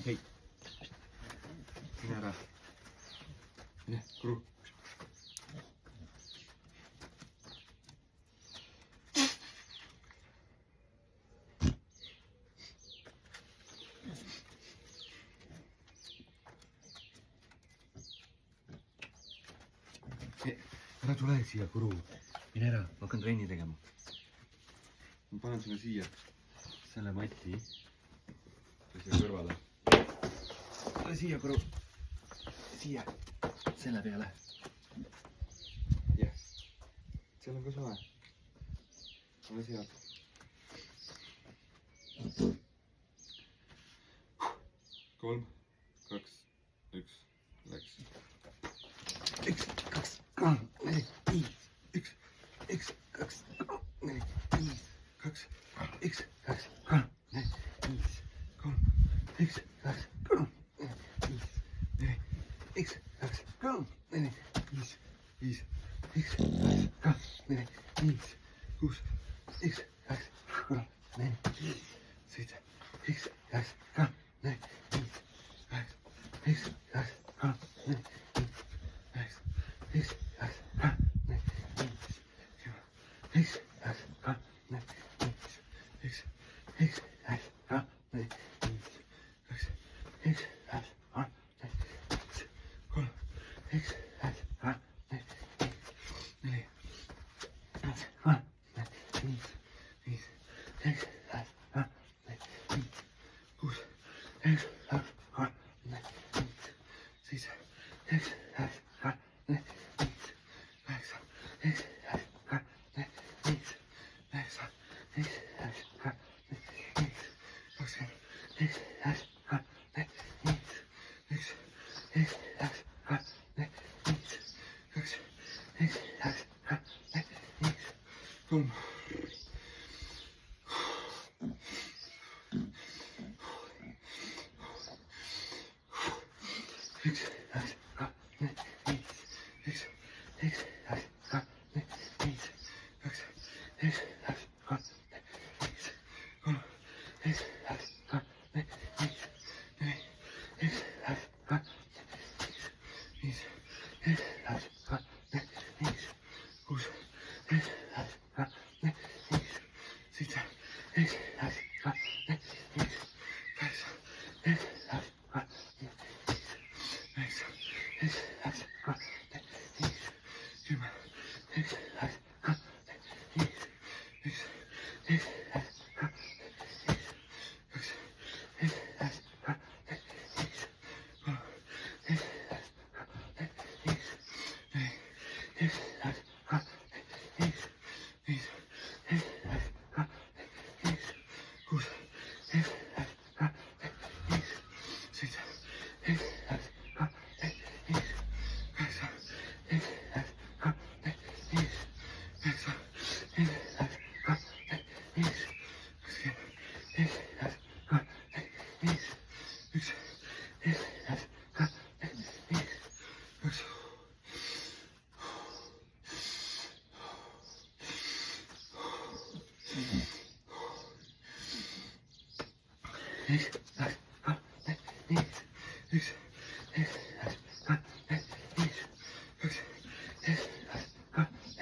Hei. Mine ära. Mine, kuru. Ära tule siia, kuru. Mine ära, ma hakkan trenni tegema. Ma panen sulle siia selle mati. Siia kõrvale. Tule siia, kuru. Siia. Selle peale. Jah. Seal on ka soe. Ole seal. 3, 2, 1, läks. 1, 2, 3, 4, 5, 1, 1, 2, 4, 5, 2, 1, 2, 3, 4, 5, 3, 1, 2, 3, 4, 5, 1, 2, 3, 4, 5, 5, 1, 2, 3, 4, 5, 6, 1, 2, 3, 4, 7, 1, 2, 3, 4, 5, 8, 1, 2, 3, 4, 5, 8, 1, 2, 3, 4, 5, 1, 2, 3, 4, 5, 6, 1, 2, 3, 4, 5, 6, 1, 2, 3, 4, 5,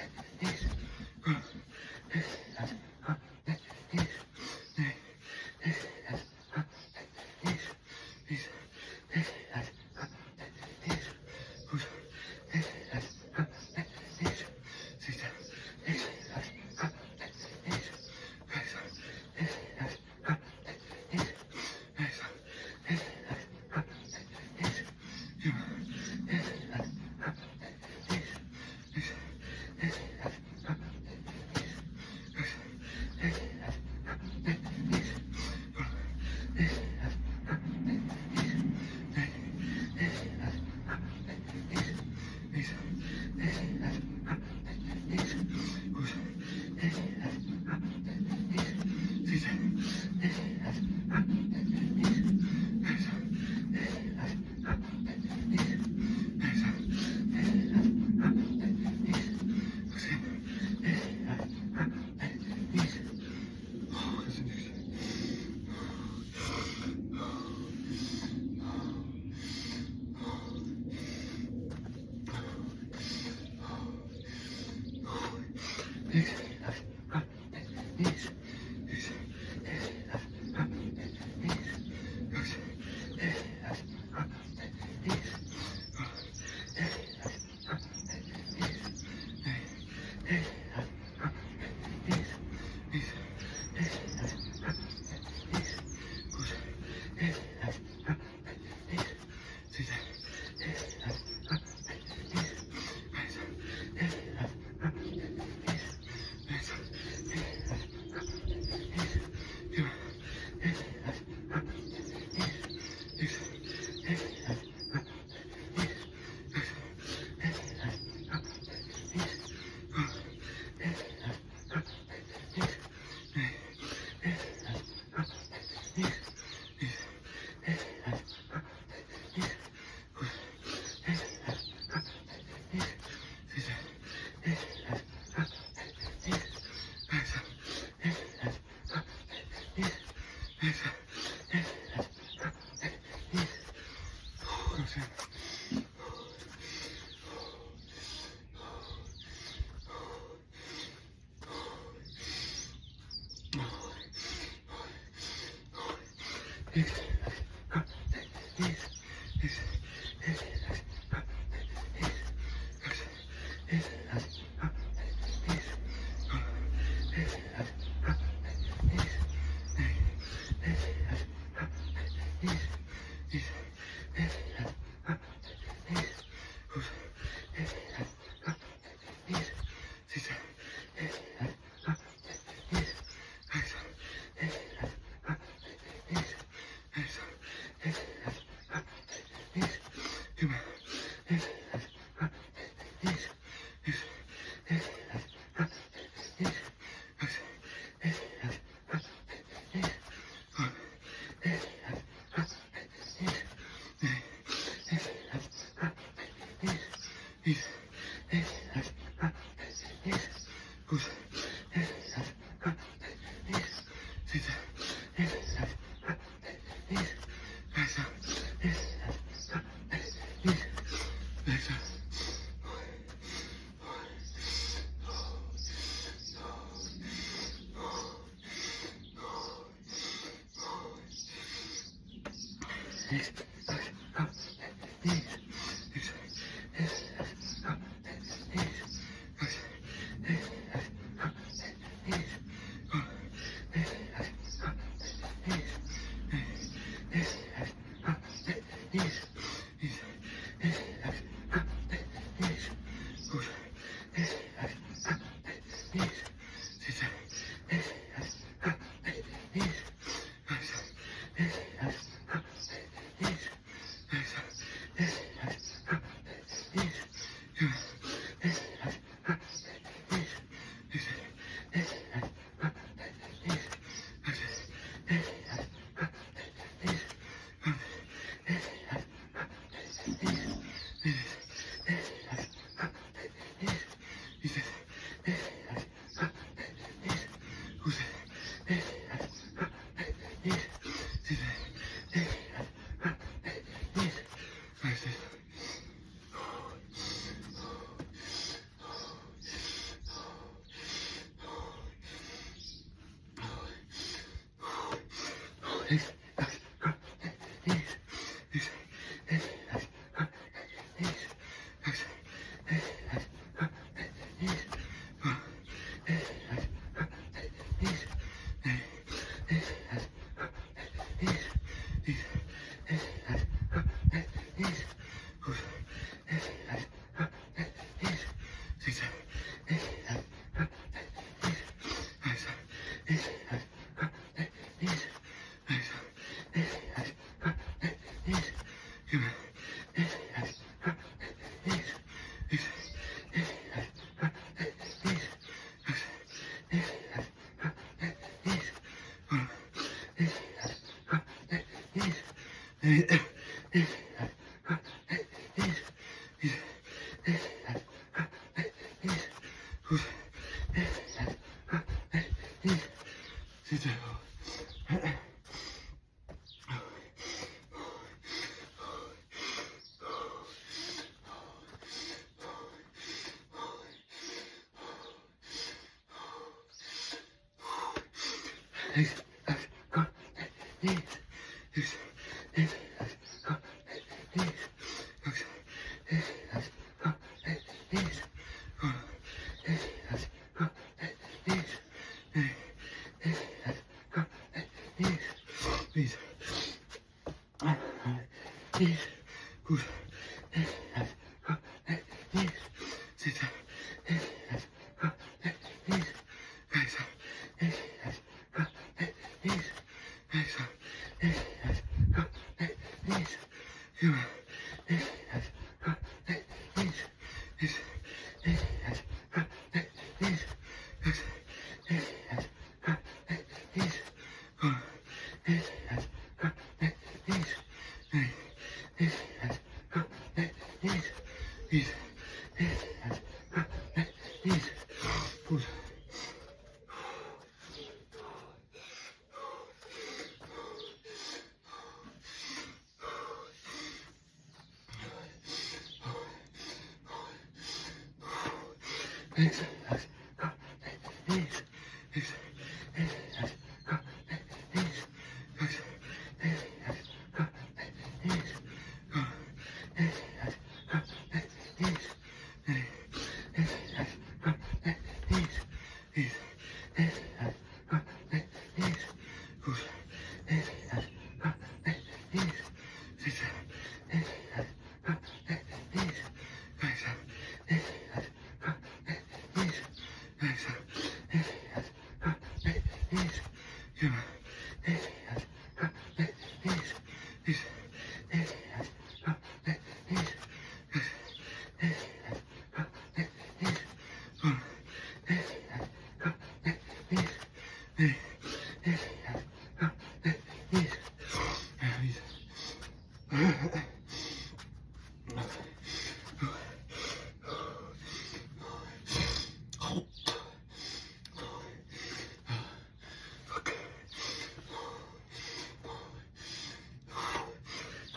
1, 2, 3, 4, 4, 1,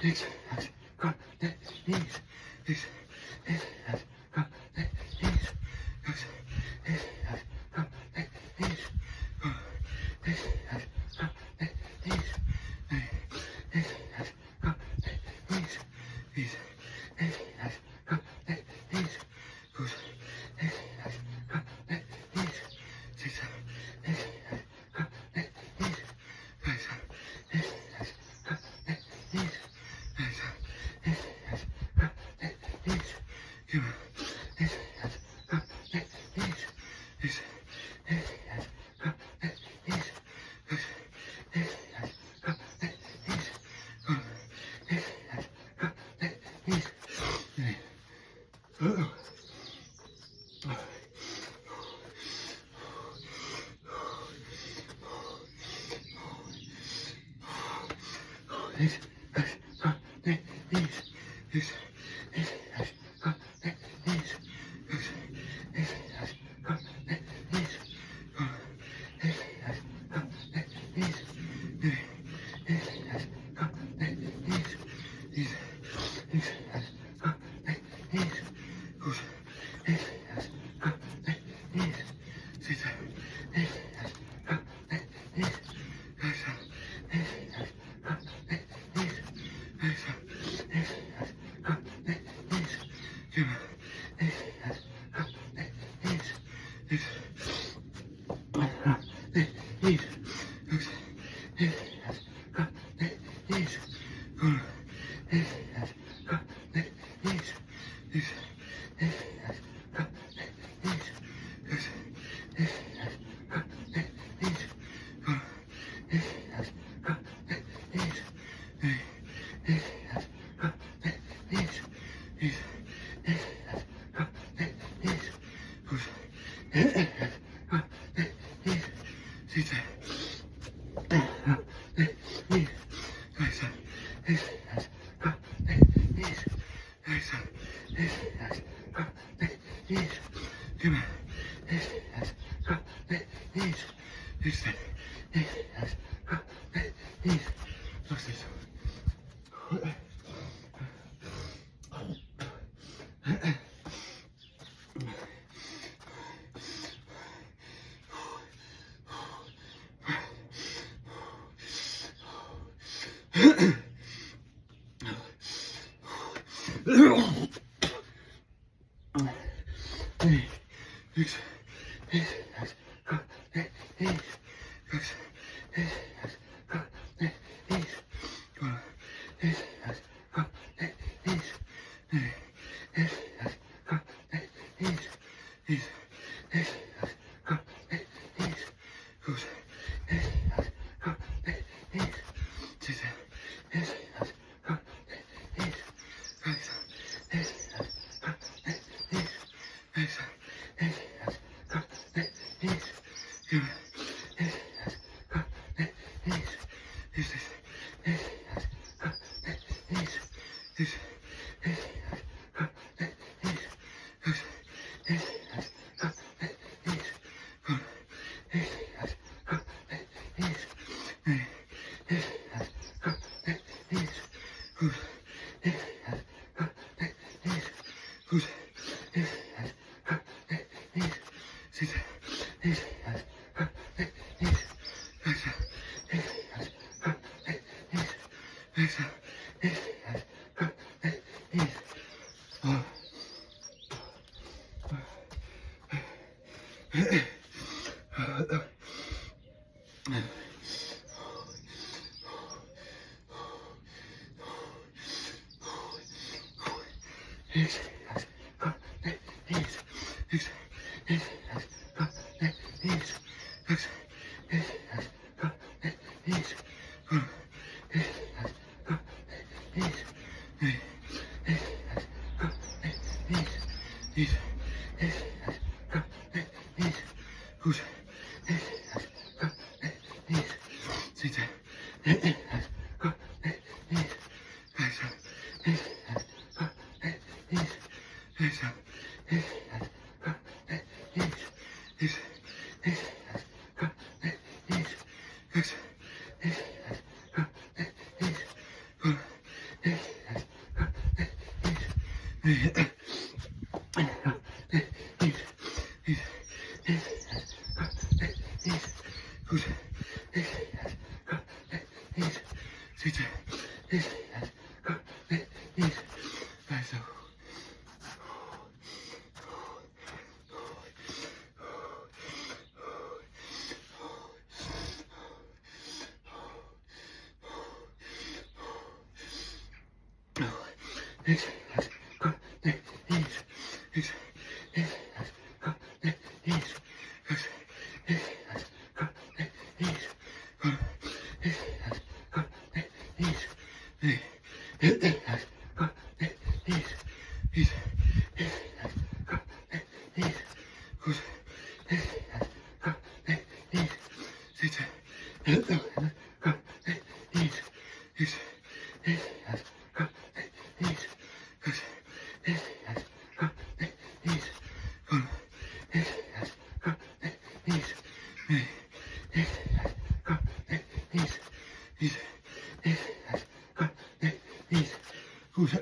X, X, go, X, X, X, X, go, X, X, X, X, go, X, X, go, X, X, go, X, X, X, go, X, X, X, go, X, X, goes, X, go, X, X, 6, X, go, X, X, 5, X, go, X, X, 6, X, go, X, X, 7, X, go, X, X, 6, X, go, X, X, 6, X, go, X, X, go, X, go, X, X, X, X, go, X, X, X, X, go, X, X, X, X, go, X, X, go, X, go, X, X, go, X, go, X, goes, go, X, 6, go, X, üks, kaks, kolm, neli, viis, üks, kaks, viis, kaks, kolm, viis, kolm, kolm, viis, neli, kolm, viis, viis, kolm, viis, kuus, kolm, viis, seitse, kolm, viis, üks, kolm, viis, kaks, kolm, viis, kolm, kolm, viis, neli, kolm, viis, viis, kolm, viis, kuus, üks,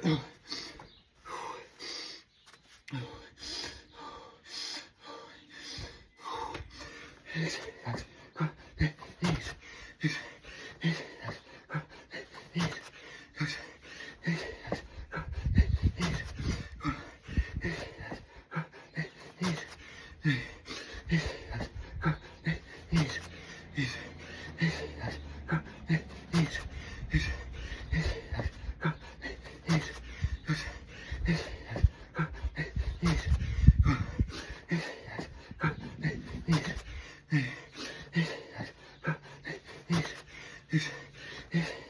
kaks, kolm, viis, üks, kolm, viis, kaks, kolm, viis, kolm, viis, neli, kolm, viis, viis, kolm, viis, üks, kolm, viis, kaks, kolm,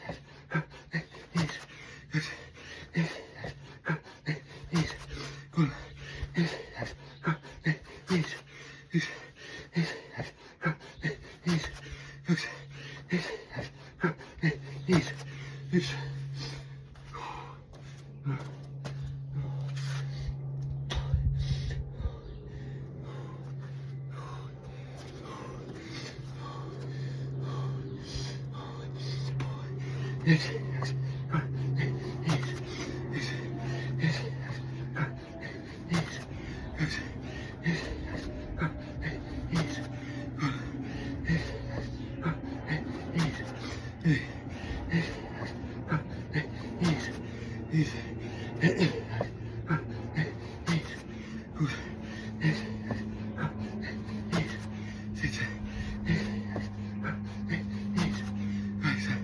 viis, kolm, kolm, viis, neli, kolm, viis, üks, kolm, viis, kaks, kolm, viis, kolm, viis, kolm, viis, üks, kolm, viis, kaks, kolm, viis, üks. Üks, kaks, kolm, viis, üks, kolm, viis, kaks, kolm, viis, kolm, kolm, viis, neli, kolm, viis, viis, kolm, viis, kuus, kolm, viis, seitse, kolm, viis, kaheksa,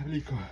liikuma.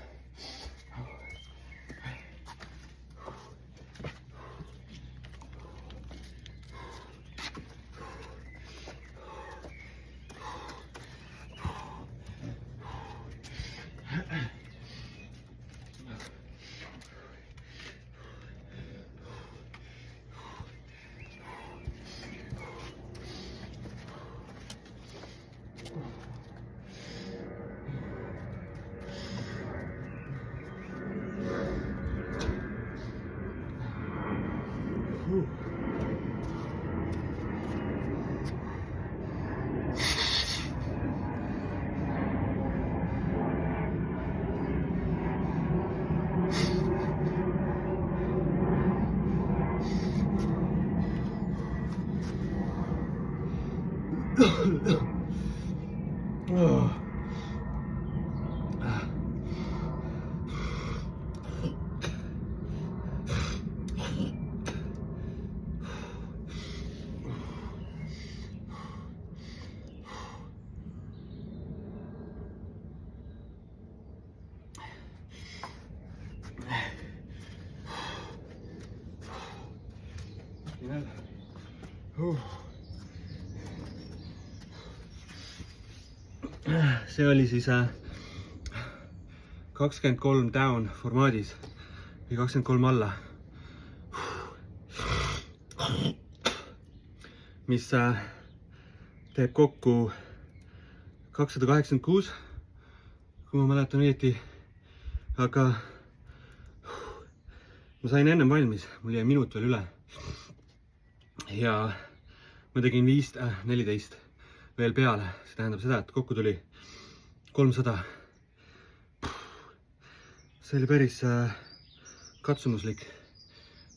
See oli siis 23 down formaadis või 23 alla, mis teeb kokku 286, kui ma mäletan õieti, aga ma sain ennem valmis, mul jäi minut veel üle ja ma tegin 14 veel peale, see tähendab seda, et kokku tuli 300. See oli päris katsumuslik,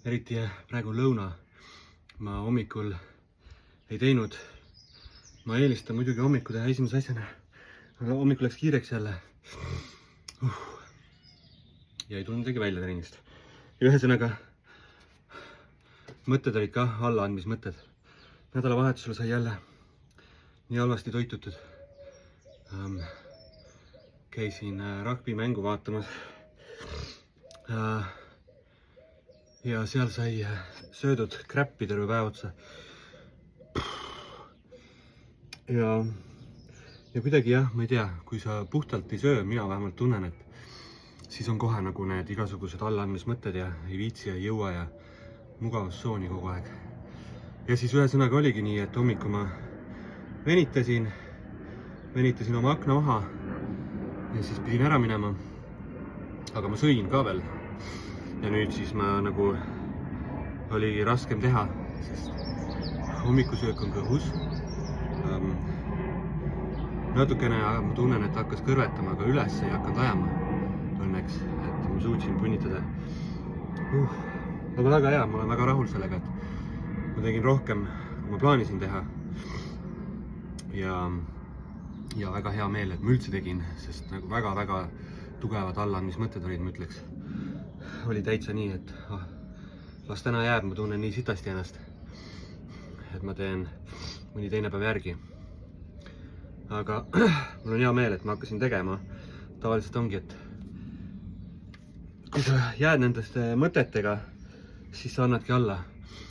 eriti praegu lõuna. Ma hommikul ei teinud. Ma eelistan muidugi hommikul teha esimese asjana, aga hommikul läks kiireks jälle. Ja ei tulnud midagi välja treenist. Ühesõnaga, mõtted olid ka allaandmismõtted. Nädalavahetusel sai jälle nii halvasti toitutud. Käisin rugby mängu vaatamas. Ja seal sai söödud kräppi terve päev otsa. Ja kuidagi jah, ma ei tea, kui sa puhtalt ei söö, mina vähemalt tunnen, et siis on kohe nagu need igasugused allaandmismõtted ja ei viitsi ja ei jõua ja mugavustsooni kogu aeg. Ja siis ühesõnaga oligi nii, et hommikul ma venitasin oma akna maha ja siis pidin ära minema. Aga ma sõin ka veel. Ja nüüd siis ma nagu oli raskem teha, sest hommikusöök on kõhus. Natukene ma tunnen, et hakkas kõrvetama, aga üles ei hakanud ajama. Õnneks, et ma suutsin punnitada. Aga väga hea, ma olen väga rahul sellega, et ma tegin rohkem, kui ma plaanisin teha. Ja väga hea meel, et ma üldse tegin, sest nagu väga-väga tugevad allaandmismõtted olid, ma ütleks. Oli täitsa nii, et las täna jääb, ma tunnen nii sitasti ennast, et ma teen mõni teine päev järgi. Aga mul on hea meel, et ma hakkasin tegema. Tavaliselt ongi, et kui sa jääd nendeste mõtetega, siis sa annadki alla.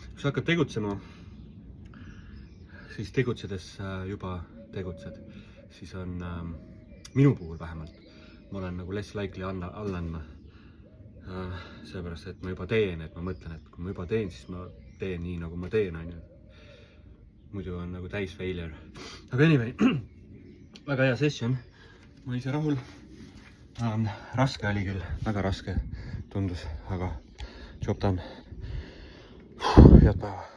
Kui sa hakkad tegutsema, siis tegutsedes juba tegutsed. Siis on minu puhul vähemalt. Ma olen nagu less likely alla andma. Seepärast, et ma juba teen, et ma mõtlen, et kui ma juba teen, siis ma teen nii, nagu ma teen. Muidu on nagu täis failure. Aga anyway, väga hea session. Ma ise rahul. Raske oli küll, väga raske tundus, aga job done. Head päeva.